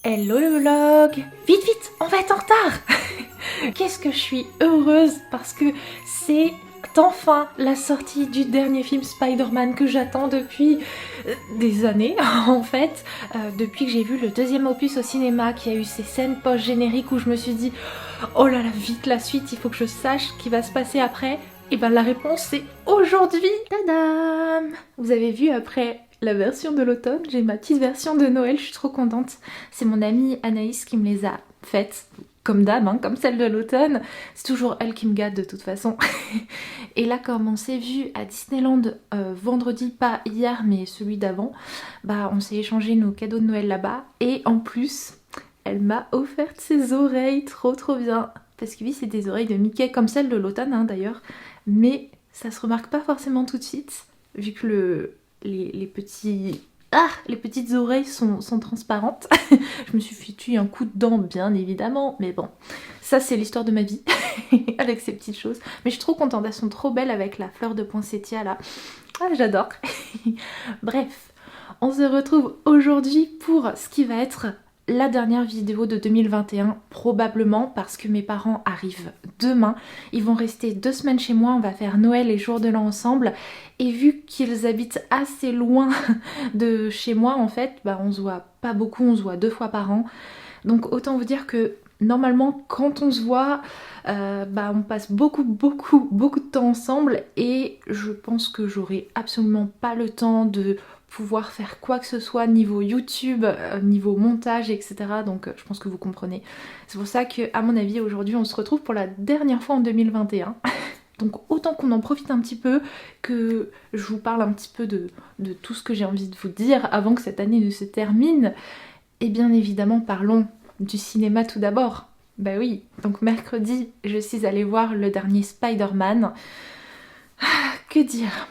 Hello le vlog. Vite vite, on va être en retard. Qu'est-ce que je suis heureuse parce que c'est enfin la sortie du dernier film Spider-Man que j'attends depuis des années en fait, depuis que j'ai vu le deuxième opus au cinéma, qui a eu ces scènes post-génériques où je me suis dit oh là là, vite la suite, il faut que je sache ce qui va se passer après. Et ben la réponse c'est aujourd'hui. Tadam! Vous avez vu après la version de l'automne, j'ai ma petite version de Noël, je suis trop contente. C'est mon amie Anaïs qui me les a faites, comme d'hab, hein, comme celle de l'automne. C'est toujours elle qui me gâte de toute façon. Et là, comme on s'est vu à Disneyland vendredi, pas hier mais celui d'avant, bah on s'est échangé nos cadeaux de Noël là-bas. Et en plus, elle m'a offert ses oreilles, trop bien. Parce que oui, c'est des oreilles de Mickey, comme celles de l'automne hein, d'ailleurs. Mais ça se remarque pas forcément tout de suite, vu que les petites oreilles sont transparentes. Je me suis foutu un coup de dent bien évidemment, mais bon, ça c'est l'histoire de ma vie avec ces petites choses. Mais je suis trop contente, elles sont trop belles avec la fleur de poinsettia là. Ah, j'adore. Bref, on se retrouve aujourd'hui pour ce qui va être la dernière vidéo de 2021, probablement parce que mes parents arrivent demain. Ils vont rester 2 semaines chez moi, on va faire Noël et jour de l'an ensemble. Et vu qu'ils habitent assez loin de chez moi en fait, bah on se voit pas beaucoup, on se voit 2 fois par an. Donc autant vous dire que normalement quand on se voit, bah on passe beaucoup de temps ensemble. Et je pense que j'aurai absolument pas le temps de pouvoir faire quoi que ce soit niveau YouTube, niveau montage, etc. Donc je pense que vous comprenez. C'est pour ça que à mon avis aujourd'hui on se retrouve pour la dernière fois en 2021. Donc autant qu'on en profite un petit peu, que je vous parle un petit peu de tout ce que j'ai envie de vous dire avant que cette année ne se termine. Et bien évidemment parlons du cinéma tout d'abord. Bah oui, donc mercredi je suis allée voir le dernier Spider-Man. Que dire ?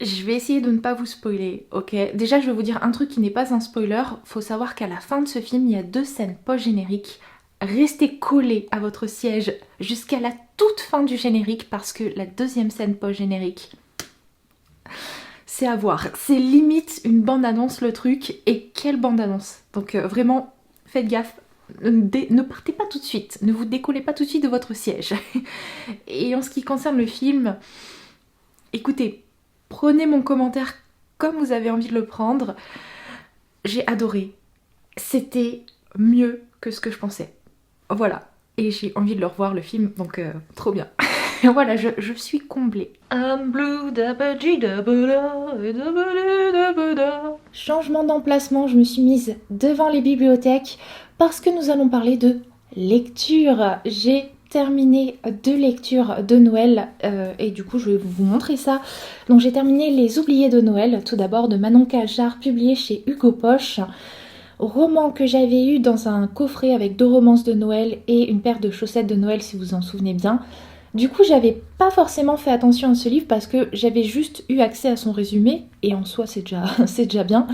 Je vais essayer de ne pas vous spoiler, ok? Déjà, je vais vous dire un truc qui n'est pas un spoiler. Faut savoir qu'à la fin de ce film, il y a 2 scènes post-génériques. Restez collés à votre siège jusqu'à la toute fin du générique parce que la 2e scène post-générique, c'est à voir. C'est limite une bande-annonce le truc. Et quelle bande-annonce! Donc vraiment, faites gaffe. Ne partez pas tout de suite. Ne vous décollez pas tout de suite de votre siège. Et en ce qui concerne le film, écoutez, prenez mon commentaire comme vous avez envie de le prendre. J'ai adoré. C'était mieux que ce que je pensais. Voilà. Et j'ai envie de le revoir le film, donc trop bien. Voilà, je suis comblée. Changement d'emplacement, je me suis mise devant les bibliothèques parce que nous allons parler de lecture. J'ai terminé 2 lectures de Noël et du coup je vais vous montrer ça. Donc j'ai terminé Les Oubliés de Noël, tout d'abord de Manon Kachar, publié chez Hugo Poche. Roman que j'avais eu dans un coffret avec 2 romances de Noël et une paire de chaussettes de Noël si vous en souvenez bien. Du coup j'avais pas forcément fait attention à ce livre parce que j'avais juste eu accès à son résumé et en soi c'est déjà bien.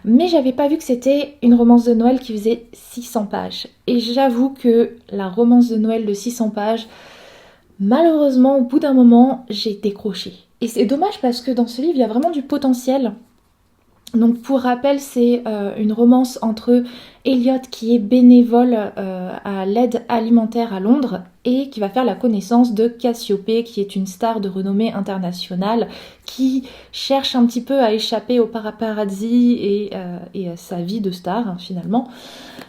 Mais j'avais pas vu que c'était une romance de Noël qui faisait 600 pages. Et j'avoue que la romance de Noël de 600 pages, malheureusement, au bout d'un moment, j'ai décroché. Et c'est dommage parce que dans ce livre, il y a vraiment du potentiel. Donc pour rappel, c'est une romance entre Elliot qui est bénévole à l'aide alimentaire à Londres et qui va faire la connaissance de Cassiopée qui est une star de renommée internationale qui cherche un petit peu à échapper au paparazzi et à sa vie de star hein, finalement.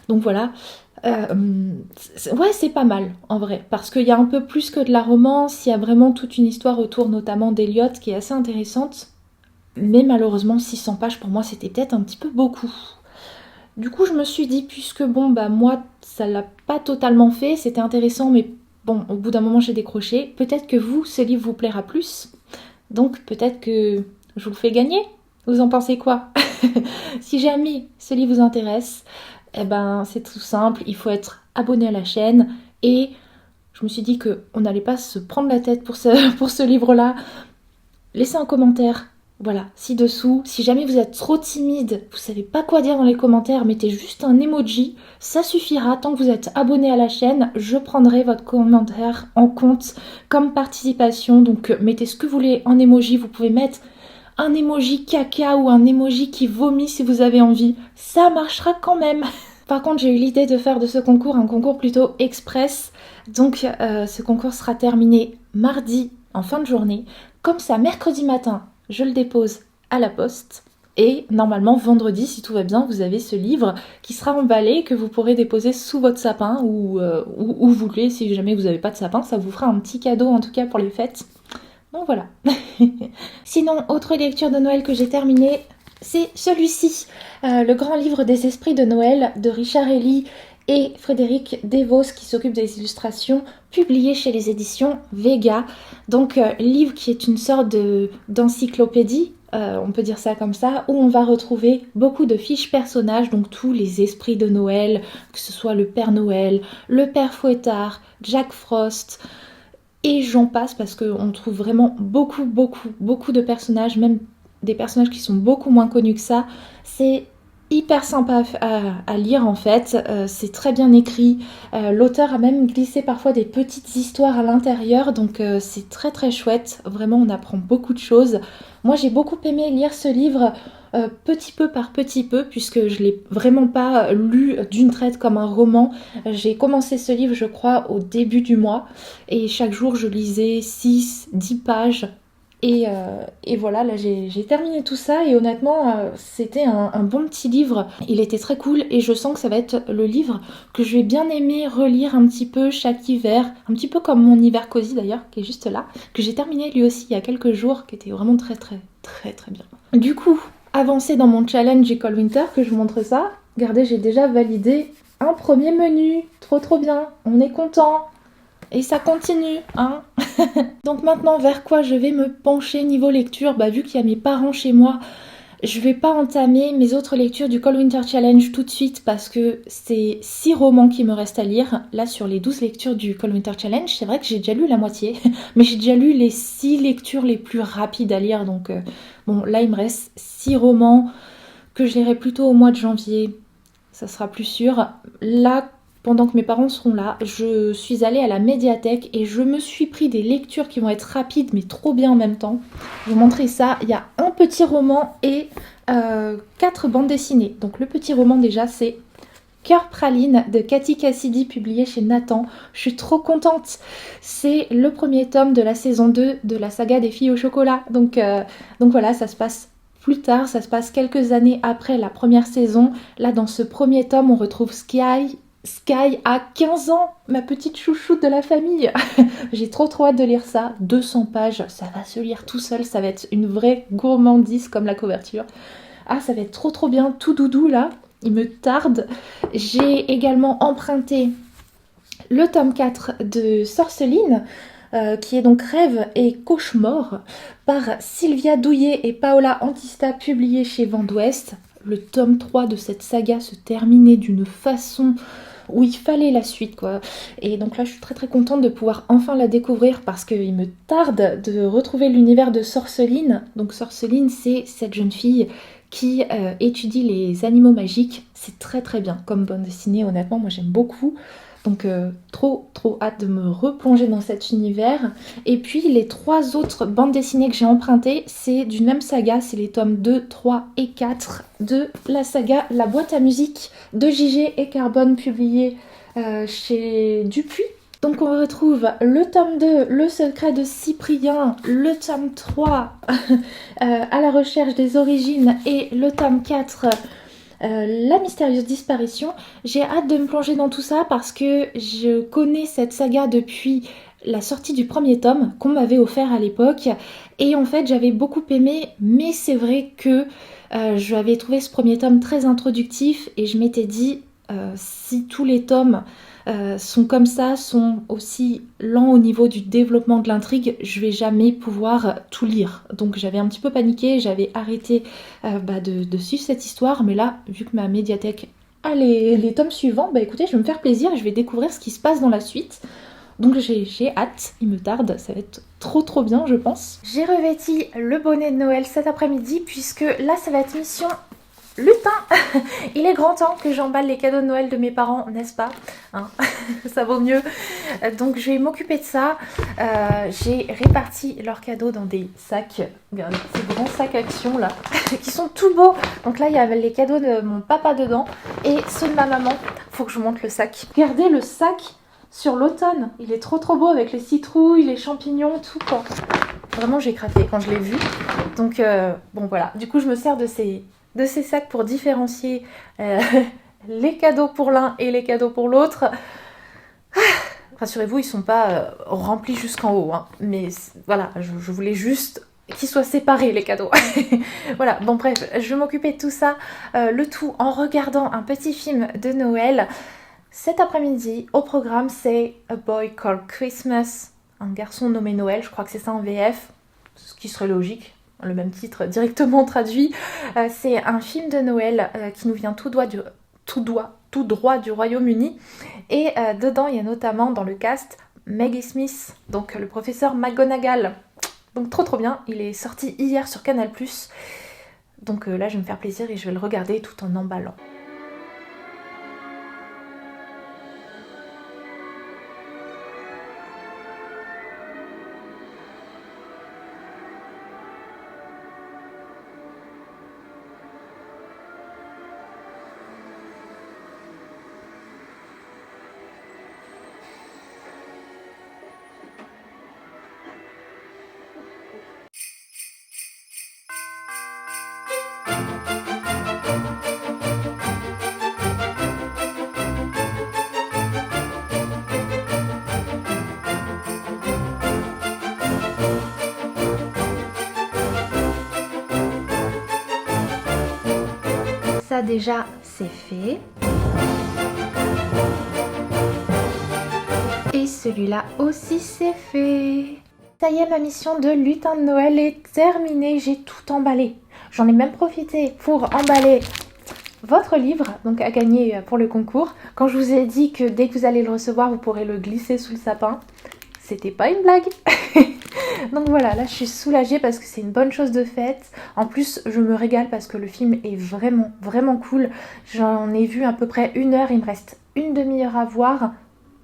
Donc voilà. Ouais, c'est pas mal en vrai parce qu'il y a un peu plus que de la romance, il y a vraiment toute une histoire autour notamment d'Elliot qui est assez intéressante. Mais malheureusement 600 pages pour moi c'était peut-être un petit peu beaucoup. Du coup je me suis dit puisque bon bah moi ça l'a pas totalement fait, c'était intéressant mais bon au bout d'un moment j'ai décroché. Peut-être que vous ce livre vous plaira plus. Donc peut-être que je vous le fais gagner. Vous en pensez quoi? Si jamais ce livre vous intéresse, eh ben c'est tout simple, il faut être abonné à la chaîne et je me suis dit qu'on n'allait pas se prendre la tête pour ce livre-là. Laissez un commentaire. Voilà, ci-dessous, si jamais vous êtes trop timide, vous savez pas quoi dire dans les commentaires, mettez juste un emoji, ça suffira. Tant que vous êtes abonné à la chaîne, je prendrai votre commentaire en compte comme participation. Donc mettez ce que vous voulez en emoji, vous pouvez mettre un emoji caca ou un emoji qui vomit si vous avez envie. Ça marchera quand même. Par contre, j'ai eu l'idée de faire de ce concours un concours plutôt express. Donc ce concours sera terminé mardi en fin de journée. Comme ça, mercredi matin, je le dépose à la poste. Et normalement, vendredi, si tout va bien, vous avez ce livre qui sera emballé, que vous pourrez déposer sous votre sapin ou où vous voulez. Si jamais vous n'avez pas de sapin, ça vous fera un petit cadeau en tout cas pour les fêtes. Donc voilà. Sinon, autre lecture de Noël que j'ai terminée, c'est celui-ci. Le grand livre des esprits de Noël de Richard Elie et Frédéric Devos qui s'occupe des illustrations, publié chez les éditions Vega. Donc livre qui est une sorte d'encyclopédie, on peut dire ça comme ça, où on va retrouver beaucoup de fiches personnages, donc tous les esprits de Noël, que ce soit le Père Noël, le Père Fouettard, Jack Frost, et j'en passe parce qu'on trouve vraiment beaucoup de personnages, même des personnages qui sont beaucoup moins connus que ça. C'est hyper sympa à lire en fait, c'est très bien écrit, l'auteur a même glissé parfois des petites histoires à l'intérieur, donc c'est très chouette, vraiment on apprend beaucoup de choses. Moi j'ai beaucoup aimé lire ce livre petit peu par petit peu, puisque je ne l'ai vraiment pas lu d'une traite comme un roman. J'ai commencé ce livre je crois au début du mois, et chaque jour je lisais 6-10 pages. Et voilà, là j'ai terminé tout ça et honnêtement c'était un bon petit livre, il était très cool et je sens que ça va être le livre que je vais bien aimer relire un petit peu chaque hiver, un petit peu comme mon hiver cosy d'ailleurs qui est juste là, que j'ai terminé lui aussi il y a quelques jours, qui était vraiment très bien. Du coup, avancé dans mon challenge École Winter, que je vous montre ça, regardez j'ai déjà validé un premier menu, trop bien, on est content. Et ça continue, hein. Donc maintenant, vers quoi je vais me pencher niveau lecture ? Bah vu qu'il y a mes parents chez moi, je vais pas entamer mes autres lectures du Cold Winter Challenge tout de suite parce que c'est 6 romans qui me restent à lire. Là, sur les 12 lectures du Cold Winter Challenge, c'est vrai que j'ai déjà lu la moitié, mais j'ai déjà lu les 6 lectures les plus rapides à lire. Donc bon, là, il me reste 6 romans que je lirai plutôt au mois de janvier. Ça sera plus sûr. Là, pendant que mes parents seront là, je suis allée à la médiathèque et je me suis pris des lectures qui vont être rapides mais trop bien en même temps. Je vais vous montrer ça. Il y a un petit roman et 4 bandes dessinées. Donc le petit roman déjà c'est Cœur Praline de Cathy Cassidy, publié chez Nathan. Je suis trop contente. C'est le premier tome de la saison 2 de la saga des filles au chocolat. Donc voilà, ça se passe plus tard, ça se passe quelques années après la première saison. Là dans ce premier tome on retrouve Sky a 15 ans, ma petite chouchoute de la famille. J'ai trop hâte de lire ça. 200 pages, ça va se lire tout seul, ça va être une vraie gourmandise comme la couverture. Ah, ça va être trop bien, tout doudou là, il me tarde. J'ai également emprunté le tome 4 de Sorceline, qui est donc Rêve et Cauchemar, par Sylvia Douillet et Paola Antista, publié chez Vent d'Ouest. Le tome 3 de cette saga se terminait d'une façon où il fallait la suite quoi. Et donc là je suis très contente de pouvoir enfin la découvrir parce qu'il me tarde de retrouver l'univers de Sorceline. Donc Sorceline c'est cette jeune fille qui étudie les animaux magiques. C'est très bien comme bande dessinée, honnêtement moi j'aime beaucoup. Donc trop hâte de me replonger dans cet univers. Et puis les 3 autres bandes dessinées que j'ai empruntées, c'est d'une même saga, c'est les tomes 2, 3 et 4 de la saga La boîte à musique de JG et Carbone, publié chez Dupuis. Donc on retrouve le tome 2, Le secret de Cyprien, le tome 3, À la recherche des origines, et le tome 4, La mystérieuse disparition. J'ai hâte de me plonger dans tout ça parce que je connais cette saga depuis la sortie du premier tome qu'on m'avait offert à l'époque et en fait j'avais beaucoup aimé, mais c'est vrai que j'avais trouvé ce premier tome très introductif et je m'étais dit si tous les tomes sont comme ça, sont aussi lents au niveau du développement de l'intrigue, je vais jamais pouvoir tout lire. Donc j'avais un petit peu paniqué, j'avais arrêté de suivre cette histoire, mais là, vu que ma médiathèque a les tomes suivants, écoutez, je vais me faire plaisir et je vais découvrir ce qui se passe dans la suite. Donc j'ai hâte, il me tarde, ça va être trop bien je pense. J'ai revêti le bonnet de Noël cet après-midi puisque là ça va être mission lutin. Il est grand temps que j'emballe les cadeaux de Noël de mes parents, n'est-ce pas, hein? Ça vaut mieux. Donc je vais m'occuper de ça. J'ai réparti leurs cadeaux dans des sacs. Regardez, ces grands sacs Action là, qui sont tout beaux. Donc là, il y avait les cadeaux de mon papa dedans et ceux de ma maman. Faut que je vous montre le sac. Regardez le sac sur l'automne. Il est trop beau avec les citrouilles, les champignons, tout quoi. Vraiment, j'ai craqué quand je l'ai vu. Donc bon voilà. Du coup, je me sers de ces sacs pour différencier les cadeaux pour l'un et les cadeaux pour l'autre. Rassurez-vous, ils sont pas remplis jusqu'en haut, hein. Mais voilà, je voulais juste qu'ils soient séparés les cadeaux. Voilà, bon bref, je vais m'occuper de tout ça, le tout en regardant un petit film de Noël. Cet après-midi, au programme, c'est A Boy Called Christmas, un garçon nommé Noël, je crois que c'est ça en VF, ce qui serait logique, le même titre directement traduit. C'est un film de Noël qui nous vient tout droit du Royaume-Uni. Et dedans, il y a notamment dans le cast Maggie Smith, donc le professeur McGonagall. Donc trop bien, il est sorti hier sur Canal+. Donc là, je vais me faire plaisir et je vais le regarder tout en emballant. Ça déjà c'est fait. Et celui-là aussi c'est fait. Ça y est, ma mission de lutin de Noël est terminée, j'ai tout emballé. J'en ai même profité pour emballer votre livre, donc à gagner pour le concours. Quand je vous ai dit que dès que vous allez le recevoir, vous pourrez le glisser sous le sapin, c'était pas une blague. Donc voilà, là je suis soulagée parce que c'est une bonne chose de faite. En plus, je me régale parce que le film est vraiment cool. J'en ai vu à peu près 1 heure, il me reste une demi-heure à voir.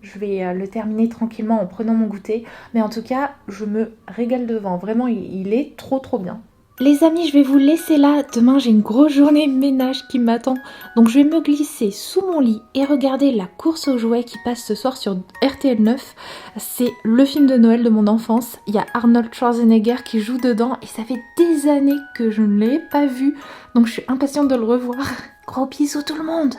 Je vais le terminer tranquillement en prenant mon goûter. Mais en tout cas, je me régale devant. Vraiment, il est trop bien. Les amis, je vais vous laisser là. Demain, j'ai une grosse journée ménage qui m'attend. Donc, je vais me glisser sous mon lit et regarder la course aux jouets qui passe ce soir sur RTL 9. C'est le film de Noël de mon enfance. Il y a Arnold Schwarzenegger qui joue dedans et ça fait des années que je ne l'ai pas vu. Donc, je suis impatiente de le revoir. Gros bisous tout le monde!